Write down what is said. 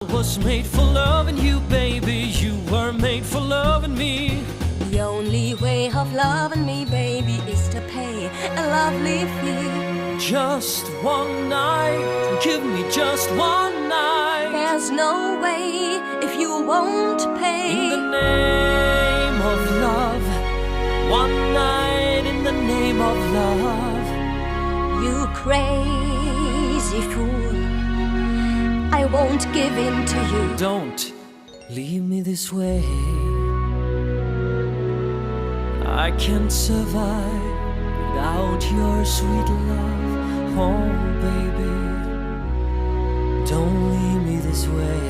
Was made for loving you, baby. You were made for loving me. The only way of loving me, baby, is to pay a lovely fee. Just one night, give me just one night. There's no way if you won't pay. In the name of love, one night in the name of love. You crazy fool, I won't give in to you. Don't leave me this way. I can't survive without your sweet love. Oh, baby, don't leave me this way.